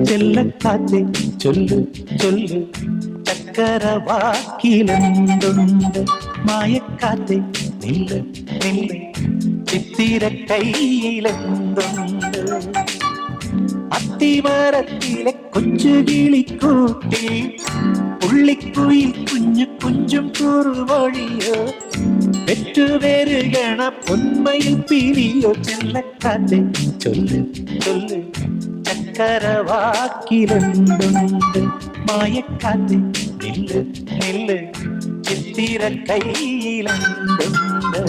ചെല്ലക്കാത്തെ ചൊല്ലു ചൊല്ലു ചക്കരവാക്കിലെന്തുണ്ട് മായക്കാത്തെ നില്ല് നില്ല് ചിത്തിര കയ്യിലെന്തുണ്ട് അത്തിമരത്തിലെ കൊച്ചു കിളിക്കൂട്ടിൽ പുള്ളിക്കുയിൽ കുഞ്ഞു കുഞ്ചും കുറുവഴിയോ പെറ്റുപേരുകണ പൊന്മയിൽ പിരിയോ ചെല്ലക്കാത്തെ ചൊല്ല് ചൊല്ല് ചക്കരവാക്കിലെന്തുണ്ട് മായക്കാത്തെ നില്ല് നില്ല് ചിത്തിര കയ്യിലെന്തുണ്ട്